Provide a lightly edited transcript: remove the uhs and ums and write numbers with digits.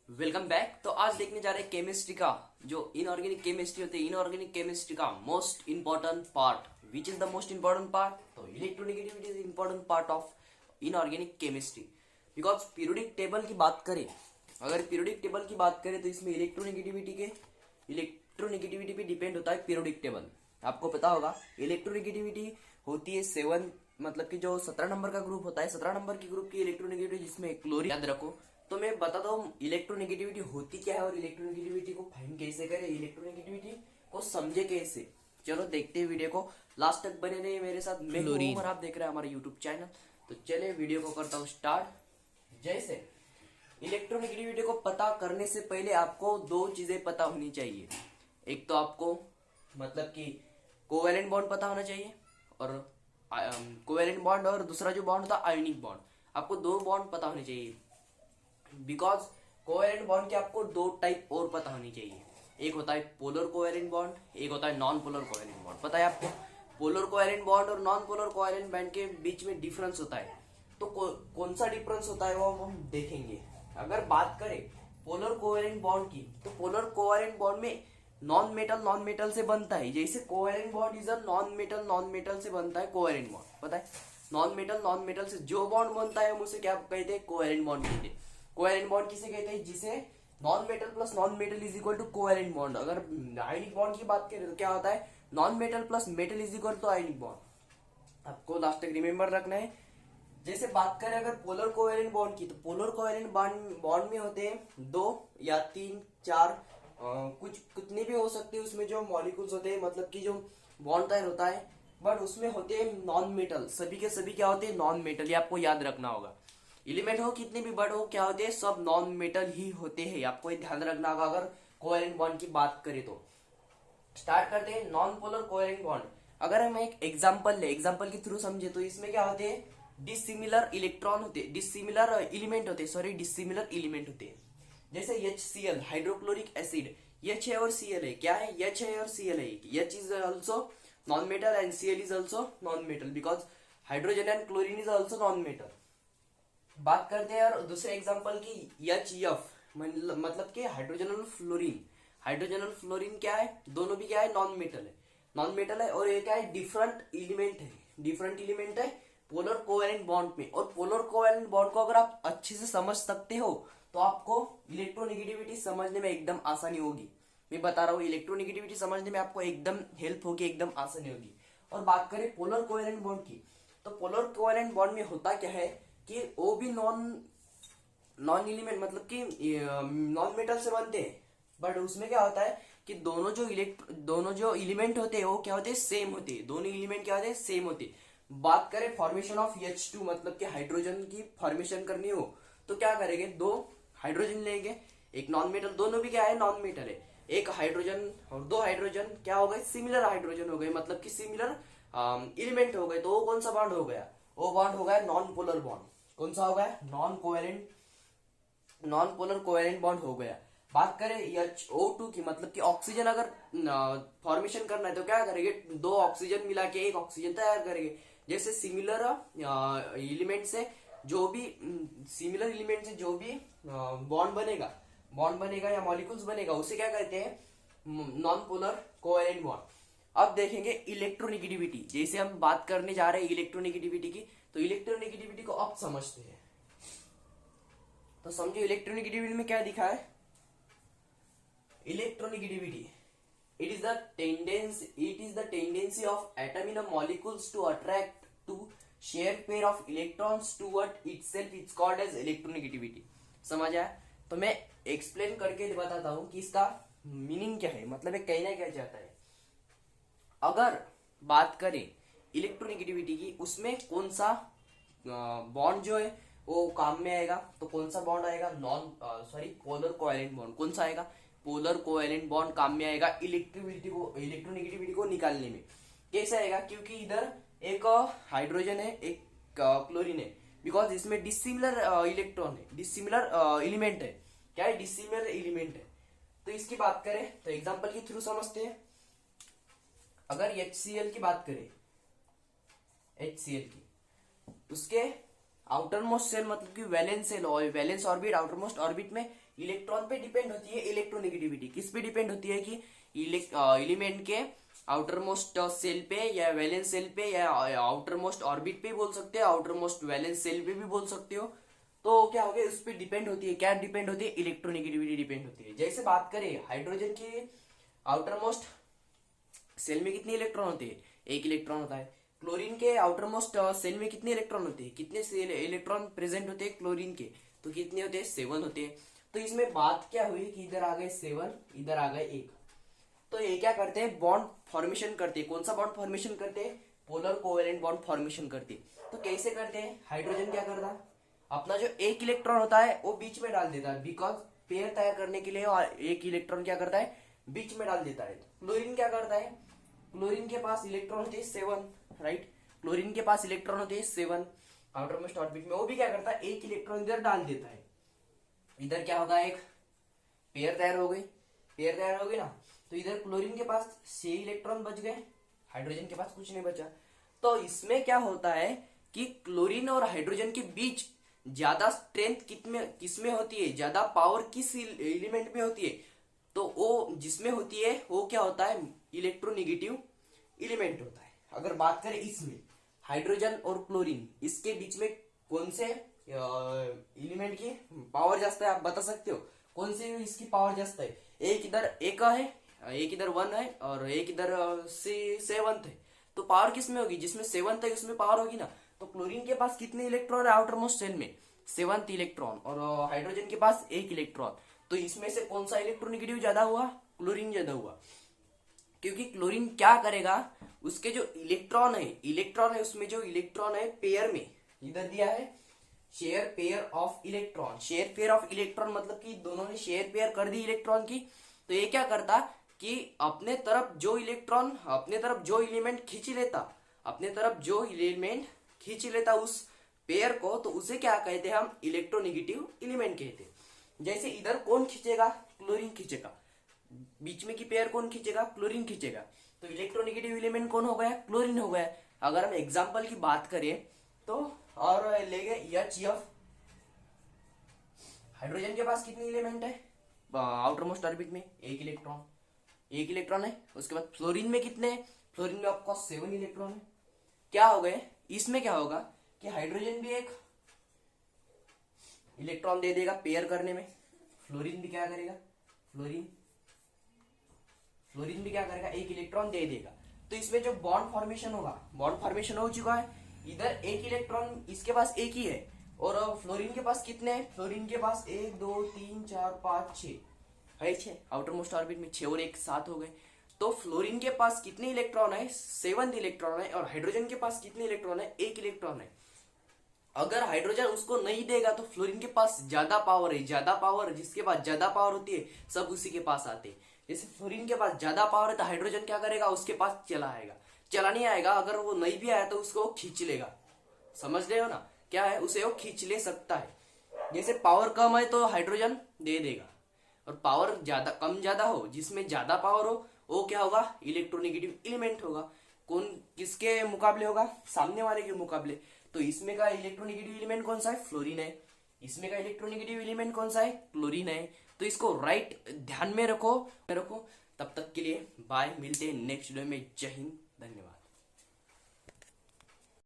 Welcome back. तो आज देखने जा रहे हैं केमिस्ट्री का जो इनऑर्गेनिक केमिस्ट्री होती है। इनऑर्गेनिक केमिस्ट्री का most important part, which is the most important part? तो electronegativity is important part of inorganic chemistry. Because periodic table की बात करें, अगर पीरियोडिक टेबल की बात करें तो इसमें इलेक्ट्रोनेगेटिविटी पे डिपेंड होता है पीरियोडिक टेबल। आपको पता होगा इलेक्ट्रोनेगेटिविटी होती है 7, मतलब कि जो 17 नंबर का ग्रुप होता है, 17 नंबर की ग्रुप की इलेक्ट्रोनेगेटिविटी जिसमें क्लोरीन, याद रखो। तो मैं बताता हूँ इलेक्ट्रोनेगेटिविटी होती क्या है और इलेक्ट्रोनेगेटिविटी को फाइंड कैसे करें, इलेक्ट्रोनेगेटिविटी को समझे कैसे। चलो देखते हैं वीडियो को, लास्ट तक बने रहिए मेरे साथ। मैं हूं और आप देख रहे हैं हमारा यूट्यूब चैनल। तो चले वीडियो को करता हूँ स्टार्ट। जैसे इलेक्ट्रोनेगेटिविटी को पता करने से पहले आपको दो चीजें पता होनी चाहिए। एक तो आपको मतलब कि कोवेलेंट बॉन्ड पता होना चाहिए, और कोवेलेंट बॉन्ड, और दूसरा जो बॉन्ड होता है आयोनिक बॉन्ड। आपको दो बॉन्ड पता होने चाहिए। बिकॉज कोवेलेंट बॉन्ड के आपको दो टाइप और पता होनी चाहिए। एक होता है पोलर कोवेलेंट बॉन्ड, एक होता है नॉन पोलर कोवेलेंट बॉन्ड। पता है आपको पोलर कोवेलेंट बॉन्ड और नॉन पोलर कोवेलेंट बॉन्ड के बीच में डिफरेंस होता है। तो कौन सा डिफरेंस होता है वो हम देखेंगे। अगर बात करें पोलर कोवेलेंट बॉन्ड की, तो पोलर कोवेलेंट बॉन्ड में नॉन मेटल से बनता है। जैसे covalent bond is a non metal से बनता है कोवेलेंट बॉन्ड। पता है नॉन मेटल से जो बॉन्ड बनता है हम उसे क्या कहते हैं? कोवेलेंट बॉन्ड कहते हैं। कोवेलेंट बॉन्ड किसे कहते हैं? जिसे non metal plus non metal is equal to covalent bond. अगर आयनिक बॉन्ड की बात करें तो क्या होता है? Non metal plus metal is equal to ionic bond. आपको लास्ट तक रिमेंबर रखना है। जैसे बात करें अगर पोलर कोवेलेंट बॉन्ड की, तो पोलर कोवेलेंट बॉन्ड में होते हैं 2 या 3 4 कुछ कितने भी हो सकते हैं उसमें जो मॉलिक्यूल्स होते हैं, मतलब कि जो बॉन्ड तैयार होता है। बट उसमें होते हैं नॉन मेटल, सभी के सभी क्या होते हैं? Non metal. ये आपको याद रखना होगा। एलिमेंट हो कितने भी बड़ हो, क्या होते हैं? सब नॉन मेटल ही होते हैं। आपको ये ध्यान रखना होगा अगर कोवेलेंट बॉन्ड की बात करें तो। स्टार्ट करते हैं नॉन पोलर कोवेलेंट बॉन्ड। अगर हम एक एग्जांपल के थ्रू समझे तो इसमें क्या होते हैं? डिसिमिलर इलेक्ट्रॉन होते हैं, डिसिमिलर एलिमेंट होते हैं, सॉरी डिसिमिलर एलिमेंट होते हैं। जैसे HCl हाइड्रोक्लोरिक एसिड, H है और Cl है। क्या है? H है और Cl है। H is also non metal and Cl is also non metal, because hydrogen and chlorine is also non metal. बात करते हैं और दूसरे एग्जांपल की HF, मतलब कि हाइड्रोजनल फ्लोरीन। हाइड्रोजनल फ्लोरीन क्या है? दोनों भी क्या है? नॉन मेटल है। नॉन मेटल है और ये क्या है? डिफरेंट एलिमेंट है। डिफरेंट एलिमेंट है पोलर कोवेलेंट बॉन्ड में। और पोलर कोवेलेंट बॉन्ड को अगर आप अच्छे से समझ सकते हो तो आपको इलेक्ट्रोनेगेटिविटी समझने में एकदम आसानी होगी। मैं बता रहा हूँ इलेक्ट्रोनेगेटिविटी समझने में आपको एकदम हेल्प होगी, एकदम आसानी होगी। और बात करें पोलर कोवेलेंट बॉन्ड की, तो पोलर कोवेलेंट बॉन्ड में होता क्या है कि वो भी नॉन नॉन एलिमेंट, मतलब कि नॉन मेटल से बनते हैं। बट उसमें क्या होता है कि दोनों जो एलिमेंट होते हैं वो क्या होते हैं? सेम होते हैं। दोनों एलिमेंट क्या होते हैं? सेम होते हैं। बात करें फॉर्मेशन ऑफ H2, मतलब कि हाइड्रोजन की फॉर्मेशन करनी हो तो क्या करेंगे? दो हाइड्रोजन लेंगे, एक नॉन मेटल। दोनों भी क्या है? नॉन मेटल है। एक हाइड्रोजन और दो हाइड्रोजन क्या हो गए? सिमिलर हाइड्रोजन हो गए, मतलब कि सिमिलर एलिमेंट हो गए। तो वो कौन सा बॉन्ड हो गया? वो बॉन्ड हो गया नॉन पोलर बॉन्ड। कौन सा हो गया? नॉन पोलर कोवेलेंट बॉन्ड हो गया। बात करें HO2 की, मतलब कि ऑक्सीजन अगर फॉर्मेशन करना है तो क्या करेंगे? दो ऑक्सीजन मिला के एक ऑक्सीजन तैयार करेंगे। जैसे सिमिलर एलिमेंट से जो भी बॉन्ड बनेगा या मॉलिक्यूल्स बनेगा, उसे क्या कहते हैं? Non polar covalent bond. अब देखेंगे इलेक्ट्रोनेगेटिविटी। जैसे हम बात करने जा रहे हैं इलेक्ट्रोनेगेटिविटी की, तो इलेक्ट्रोनेगेटिविटी को अब समझते हैं। तो समझो इलेक्ट्रोनेगेटिविटी में क्या दिखा है? Electronegativity it is the tendency of atom in a molecules to attract to shared pair of electrons toward itself, it's called as electronegativity। समझ आया? तो मैं एक्सप्लेन करके बताता हूं कि इसका मीनिंग क्या है, मतलब ये कहना क्या चाहता है। अगर बात करें इलेक्ट्रोनेगेटिविटी की, उसमें कौन सा बॉन्ड जो है वो काम में आएगा? तो कौन सा बॉन्ड आएगा? Polar covalent bond. कौन सा आएगा? पोलर कोवेलेंट बॉन्ड काम में आएगा इलेक्ट्रोनेगेटिविटी को निकालने में। कैसे आएगा? क्योंकि इधर एक हाइड्रोजन है, एक क्लोरीन है। बिकॉज इसमें डिसिमिलर इलेक्ट्रॉन है, डिसिमिलर एलिमेंट है। क्या है? डिसिमिलर एलिमेंट है। तो इसकी बात करें तो एग्जांपल के थ्रू समझते हैं। अगर HCl की बात करें, HCl की, उसके आउटर मोस्ट सेल मतलब कि वैलेंस सेल और valence orbit, outer most orbit में इलेक्ट्रॉन पे डिपेंड होती है इलेक्ट्रोनेगेटिविटी। किस पे डिपेंड होती है कि एलिमेंट के आउटर मोस्ट सेल पे या वैलेंस सेल पे या आउटर मोस्ट ऑर्बिट पे बोल सकते हो, आउटर मोस्ट वैलेंस सेल पे भी बोल सकते हो। तो क्या हो गया, उस पर डिपेंड होती है, क्या डिपेंड होती है, इलेक्ट्रोनेगेटिविटी डिपेंड होती है। जैसे बात करें हाइड्रोजन की आउटर मोस्ट सेल में कितने इलेक्ट्रॉन होते हैं, एक इलेक्ट्रॉन होता है। क्लोरीन के आउटर मोस्ट सेल में कितने इलेक्ट्रॉन होते हैं, कितने इलेक्ट्रॉन प्रेजेंट होते हैं क्लोरीन के, तो कितने होते हैं, 7 होते हैं। तो इसमें बात क्या हुई कि इधर आ गए 7, इधर आ गए 1। तो ये क्या करते हैं, बॉन्ड फॉर्मेशन करते हैं। कौन सा बॉन्ड फॉर्मेशन करते हैं, पोलर कोवेलेंट बॉन्ड फॉर्मेशन करते हैं। तो कैसे करते हैं, हाइड्रोजन क्या करता है, अपना जो एक इलेक्ट्रॉन होता है वो बीच में डाल देता है, बिकॉज पेयर तैयार करने के लिए एक इलेक्ट्रॉन क्या करता है, बीच में डाल देता है। क्लोरीन क्या करता है, क्लोरीन के पास इलेक्ट्रॉन होते हैं 7, राइट। क्लोरीन के पास इलेक्ट्रॉन होते हैं 7 आउटर मोस्ट ऑर्बिट में। वो भी क्या करता है, एक इलेक्ट्रॉन इधर डाल देता है। इधर क्या होगा, एक पेयर तैयार हो गई, पेयर तैयार हो गई ना। तो इधर क्लोरीन के पास 6 इलेक्ट्रॉन बच गए, हाइड्रोजन के पास कुछ नहीं बचा। तो इसमें क्या होता है कि क्लोरीन और हाइड्रोजन के बीच ज्यादा स्ट्रेंथ किसमें होती है, ज्यादा पावर किस एलिमेंट में होती है, तो वो जिसमें होती है वो क्या होता है, इलेक्ट्रोनेगेटिव एलिमेंट होता है। अगर बात करें इसमें हाइड्रोजन और क्लोरीन, इसके बीच में कौन से एलिमेंट की पावर ज्यादा है, आप बता सकते हो कौन से इसकी पावर ज्यादा है। एक इधर एक है, एक इधर 1 है और एक इधर 7 है। तो पावर किस में होगी, जिसमें 7 है उसमें पावर होगी ना। तो क्लोरीन के पास कितने इलेक्ट्रॉन है आउटर मोस्ट सेल में, 7 इलेक्ट्रॉन, और हाइड्रोजन के पास 1 इलेक्ट्रॉन। तो इसमें से कौन सा इलेक्ट्रोनेगेटिव ज्यादा हुआ, क्लोरीन ज्यादा हुआ। क्योंकि क्लोरीन क्या करेगा, उसके जो इलेक्ट्रॉन है उसमें जो इलेक्ट्रॉन है पेयर में, इधर दिया है share pair of electron. Share pair of electron मतलब कि दोनों ने शेयर पेयर कर दी इलेक्ट्रॉन की। तो ये क्या करता कि अपने तरफ जो इलेक्ट्रॉन, अपने तरफ जो एलिमेंट खींच लेता, अपने तरफ जो एलिमेंट खींच लेता उस पेयर को, तो उसे क्या कहते हैं हम, इलेक्ट्रोनेगेटिव एलिमेंट कहते हैं। जैसे इधर कौन खींचेगा, क्लोरीन खींचेगा, बीच में की पेयर कौन खींचेगा, क्लोरीन खींचेगा। तो इलेक्ट्रोनेगेटिव एलिमेंट कौन हो गया, क्लोरीन हो गया। अगर हम एग्जांपल की बात करें तो, और ले गए HF, हाइड्रोजन के पास कितने एलिमेंट है आउटर मोस्ट ऑर्बिट में, एक इलेक्ट्रॉन है। उसके बाद फ्लोरीन में कितने हैं, फ्लोरीन में आपको 7 इलेक्ट्रॉन है। क्या हो गए, इसमें क्या होगा कि हाइड्रोजन भी एक इलेक्ट्रॉन दे देगा पेयर करने में, फ्लोरीन भी क्या करेगा, फ्लोरीन भी क्या करेगा, एक इलेक्ट्रॉन दे देगा। तो इसमें जो बॉन्ड फॉर्मेशन होगा, बॉन्ड फॉर्मेशन हो चुका है। इधर एक इलेक्ट्रॉन इसके पास एक ही है, और फ्लोरीन के पास कितने हैं, फ्लोरीन के पास 1 2 3 4 5 6 है, 6 आउटर मोस्ट ऑर्बिट में 6 और 1 7 हो गए। तो फ्लोरीन के पास कितने इलेक्ट्रॉन है, 7 इलेक्ट्रॉन है, और हाइड्रोजन के पास कितने इलेक्ट्रॉन है, 1 इलेक्ट्रॉन है। अगर हाइड्रोजन उसको नहीं देगा तो फ्लोरीन के पास ज्यादा पावर है, ज्यादा पावर, जिसके पास ज्यादा पावर होती है सब उसी के पास आते हैं। जैसे फ्लोरीन के पास ज्यादा पावर है तो हाइड्रोजन क्या करेगा, उसके पास चला आएगा, चला नहीं आएगा, अगर वो नहीं भी आया तो उसको खींच लेगा। समझ रहे हो ना, क्या है, उसे वो खींच ले सकता है। जैसे पावर कम है तो हाइड्रोजन दे देगा, और पावर ज्यादा कम ज्यादा हो, जिसमें ज्यादा पावर हो वो क्या होगा, इलेक्ट्रोनेगेटिव एलिमेंट होगा। कौन किसके मुकाबले होगा, सामने वाले के मुकाबले। तो इसमें का इलेक्ट्रोनेगेटिव एलिमेंट कौन सा है, फ्लोरीन है। इसमें का इलेक्ट्रोनेगेटिव एलिमेंट कौन सा है, क्लोरीन है। तो इसको राइट ध्यान में रखो। तब तक के लिए बाय, मिलते हैं नेक्स्ट वीडियो में। जय हिंद, धन्यवाद।